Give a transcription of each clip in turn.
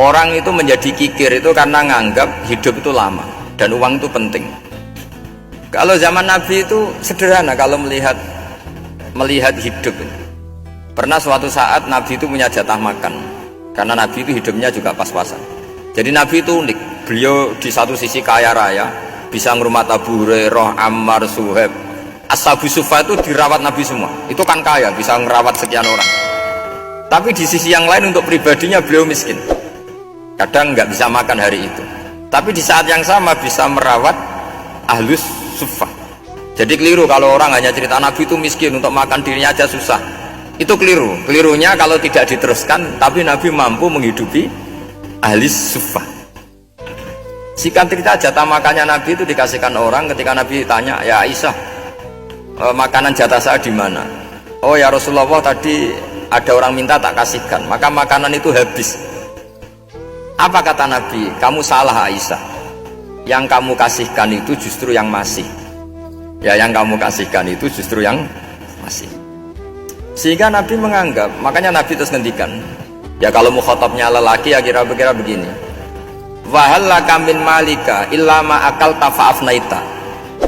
Orang itu menjadi kikir itu karena nganggap hidup itu lama dan uang itu penting. Kalau zaman Nabi itu sederhana kalau melihat hidup. Pernah suatu saat Nabi itu punya jatah makan, karena Nabi itu hidupnya juga pas-pasan. Jadi Nabi itu unik. Beliau di satu sisi kaya raya, bisa ngurmat Abu Hurairah, Ammar, Suhaib. Ashabu Sufa itu dirawat Nabi semua. Itu kan kaya, bisa ngerawat sekian orang. Tapi di sisi yang lain untuk pribadinya beliau miskin. Kadang nggak bisa makan hari itu. Tapi di saat yang sama bisa merawat Ahlus Sufa. Jadi keliru kalau orang hanya cerita Nabi itu miskin, untuk makan dirinya aja susah. Itu keliru. Kelirunya kalau tidak diteruskan, tapi Nabi mampu menghidupi Ahlus Sufa. Singkat cerita, jatah makannya Nabi itu dikasihkan orang. Ketika Nabi tanya, ya Aisyah, makanan jatah saya di mana? Oh ya Rasulullah, tadi ada orang minta tak kasihkan, maka makanan itu habis. Apa kata Nabi? Kamu salah Aisyah, yang kamu kasihkan itu justru yang masih. Ya, yang kamu kasihkan itu justru yang masih. Sehingga Nabi menganggap, makanya Nabi terus ngendikan, ya kalau mukhatabnya lelaki ya kira-kira begini, wahal laka min malika illa ma akalta fa'afnaita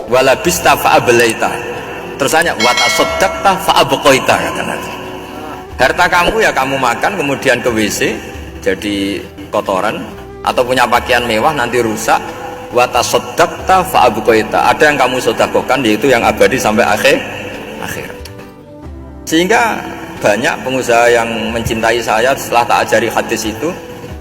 walabista fa'ablaita. Terus tanya, wa tasaddaqta fa'abqaita, kata Nabi. Harta kamu ya kamu makan kemudian ke WC jadi kotoran, atau punya pakaian mewah nanti rusak. Wa tasaddaqta fa'abqaita. Ada yang kamu sedekahkan, yaitu yang abadi sampai akhir. Sehingga banyak pengusaha yang mencintai saya setelah tak ajari hadis itu,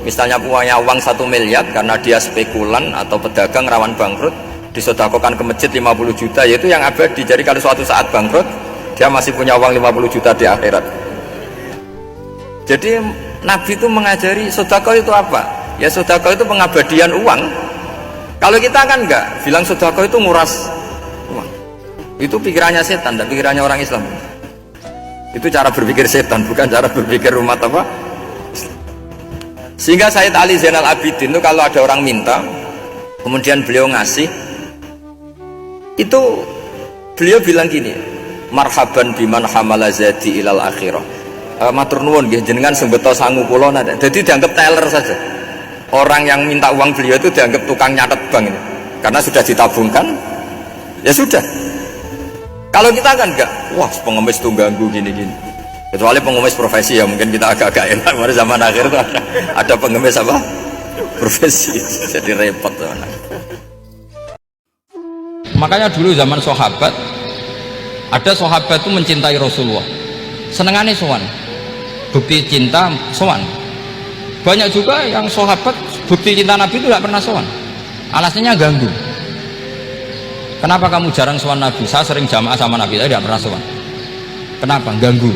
misalnya punya uang 1 miliar karena dia spekulan atau pedagang rawan bangkrut, disedekahkan ke masjid 50 juta, yaitu yang abadi. Jadi kalau suatu saat bangkrut, dia masih punya uang 50 juta di akhirat. Jadi Nabi itu mengajari sedekah itu apa? Ya sedekah itu pengabadian uang. Kalau kita kan enggak, bilang sedekah itu nguras uang. Itu pikirannya setan dan pikirannya orang Islam. Itu cara berpikir setan, bukan cara berpikir umat apa? Sehingga Sayyid Ali Zainal Abidin itu kalau ada orang minta, kemudian beliau ngasih, itu beliau bilang gini, marhaban biman hamala zadi ilal akhirah. Matur nuwun nggih jenengan sembeto sangu kula nada. Jadi dianggap teller saja. Orang yang minta uang beliau itu dianggap tukang nyatet bank ini. Karena sudah ditabungkan, ya sudah. Kalau kita kan enggak, wah pengemis tuh ganggu gini-gini. Kecuali pengemis profesi ya mungkin kita agak-agak enak. Pada zaman akhir itu ada pengemis apa? Profesi. Jadi repot. Makanya dulu zaman sahabat, ada sahabat itu mencintai Rasulullah. Senengannya sowan. Bukti cinta sowan. Banyak juga yang sahabat bukti cinta Nabi itu tidak pernah sowan. Alasannya ganggu. Kenapa kamu jarang sowan Nabi? Saya sering jamaah sama Nabi, saya tidak pernah sowan. Kenapa? Ganggu.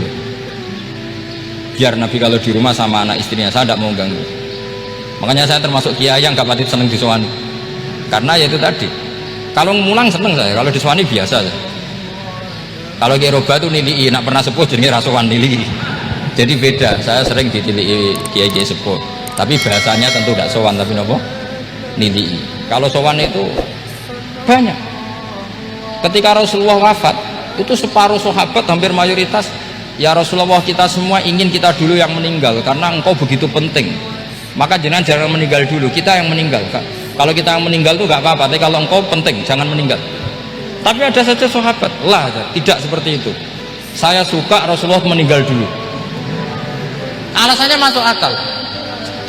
Biar Nabi kalau di rumah sama anak istrinya, saya tidak mau ganggu. Makanya saya termasuk kiai yang gak pati seneng disowani. Karena ya itu tadi. Kalau mulang seneng saya, kalau disowani biasa saya. Kalau kiai roba itu nilai, nak pernah sepuh jadi rasuan nilai. Jadi beda. Saya sering ditilii kiai sepuh. Tapi bahasanya tentu tidak sowan, tapi nopo nilai. Kalau sowan itu banyak. Ketika Rasulullah wafat, itu separuh sahabat hampir mayoritas, ya Rasulullah kita semua ingin kita dulu yang meninggal karena engkau begitu penting. Maka jangan meninggal dulu, kita yang meninggal. Kalau kita yang meninggal itu gak apa-apa, tapi kalau engkau penting jangan meninggal. Tapi ada saja sahabat, lah tidak seperti itu. Saya suka Rasulullah meninggal dulu. Alasannya masuk akal.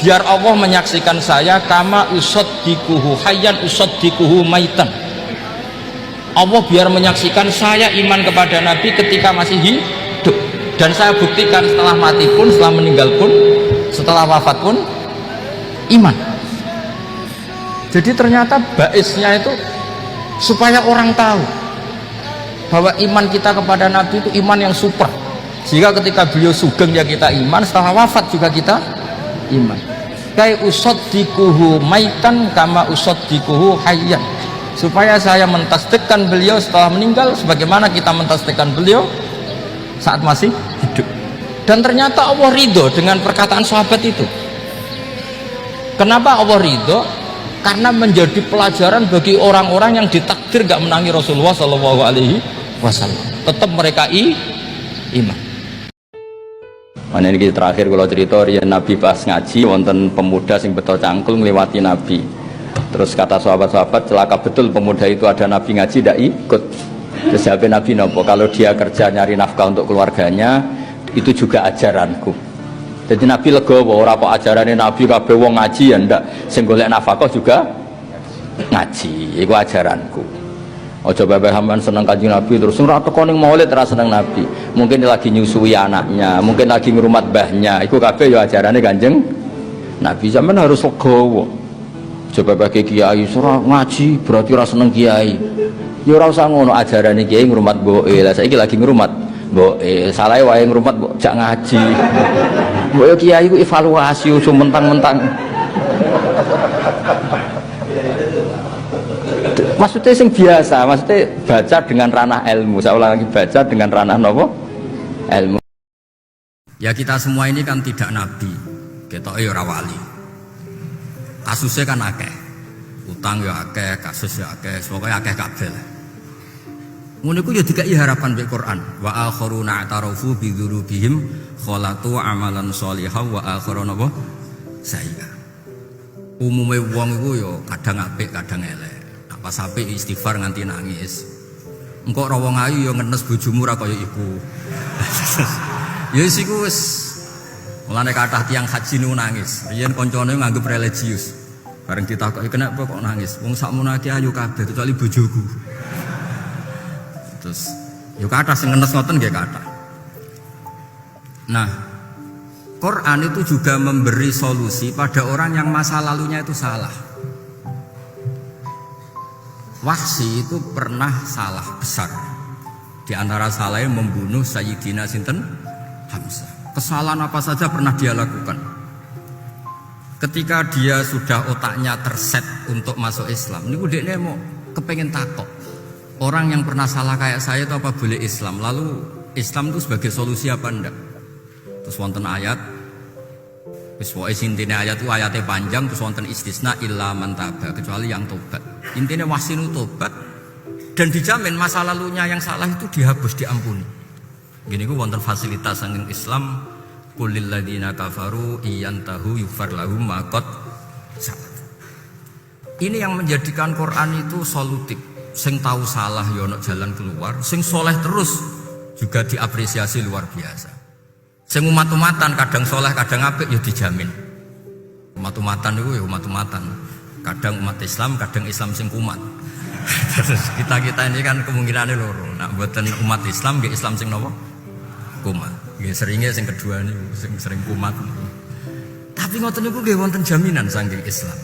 Biar Allah menyaksikan saya kama usaddikuhu hayyan usaddikuhu maitan. Allah biar menyaksikan saya iman kepada Nabi ketika masih hidup, dan saya buktikan setelah mati pun, setelah meninggal pun, setelah wafat pun iman. Jadi ternyata baisnya itu supaya orang tahu bahwa iman kita kepada Nabi itu iman yang super, sehingga ketika beliau sugeng ya kita iman, setelah wafat juga kita iman. Kai usaddikuhu maitan kama usaddikuhu hayyan, supaya saya mentasdikkan beliau setelah meninggal sebagaimana kita mentasdikkan beliau saat masih hidup. Dan ternyata Allah ridho dengan perkataan sahabat itu. Kenapa Allah ridho? Karena menjadi pelajaran bagi orang-orang yang ditakdir gak menangi Rasulullah SAW. Tetap mereka iman. Mana ini terakhir kalau cerita riyen Nabi pas ngaji wonten pemuda sing beto cangkul ngliwati Nabi. Terus kata sahabat-sahabat celaka betul pemuda itu ada Nabi ngaji tidak ikut. Terus jawab Nabi nopo kalau dia kerja nyari nafkah untuk keluarganya itu juga ajaranku. Jadi Nabi legowo ora kok ajarane Nabi kabeh wong ngaji ya ndak sing golek nafkah juga ngaji iku ajaranku. Ojo bae hamban seneng Kanjeng Nabi terus ora teko ning maulid ora seneng Nabi. Mungkin lagi nyusui anaknya, mungkin lagi ngrumat mbahnya. Iku kabeh ya ajarane Kanjeng Nabi. Sampeyan harus legowo. Coba bagi kiai ora ngaji berarti ora seneng kiai. Ya ora usah ngono ajarane kiai ngrumat mboke. Lah saiki lagi ngrumat mboke. Salahe wae ngrumat mbok jak ngaji. Mbok kiai ku evaluasi ojo mentang-mentang. Maksudnya sing biasa, maksudnya baca dengan ranah ilmu. Saya ulang lagi, baca dengan ranah nopo? Ilmu. Ya kita semua ini kan tidak nabi. Kita ora wali. Kasusnya kan akeh. Utang ya akeh, kasus ya akeh, semoga akeh kabeh. Ngono iku ya dikai harapan mek Quran. Wa akharuna atarafu bi dzurubihim khalatu amalan sholihan wa akharuna apa? Sayya. Umume wong iku ya kadang apik, kadang elek. Pas apik istighfar nganti nangis. Engko ora wong ayu ya ngenes bojomu ra kaya iku. Ya wis iku wis. Mulane kathah tiyang haji niku nangis. Riyen kancane nganggep religius. Bareng ditakoki kenapa kok nangis? Wong sakmono iki ayu kabeh kecuali bojoku. Terus yo kathah sing ngenes ngoten nggih kathah. Nah, Quran itu juga memberi solusi pada orang yang masa lalunya itu salah. Wahsy itu pernah salah besar. Di antara salahnya membunuh Sayyidina Sinten Hamzah. Kesalahan apa saja pernah dia lakukan. Ketika dia sudah otaknya terset untuk masuk Islam, ini dia mau kepengen takok. Orang yang pernah salah kayak saya itu apa boleh Islam? Lalu Islam itu sebagai solusi apa enggak? Terus wonten ayat. Wis wae intine ayat itu ayatnya panjang terus wonten istisna illa man taba kecuali yang tobat. Intine wasinu tobat dan dijamin masa lalunya yang salah itu dihapus diampuni. Gini ku wonten fasilitas saking Islam kulil ladina kafaru iyantahu yufar lahum ma qad salaf. Ini yang menjadikan Quran itu solutif. Sing tahu salah ya ono jalan keluar, sing soleh terus juga diapresiasi luar biasa. Sing umat-umatan kadang soleh kadang apik ya dijamin. Umat-umatan itu ya umat-umatan. Kadang umat Islam, kadang Islam sing kumat. Kita ini kan kemungkinannya loro. Nak buatan umat Islam, nggih Islam sing napa? Kumat. Nggih seringnya sing kedua niku sing sering kumat. Tapi ngoten niku nggih wonten jaminan saking Islam.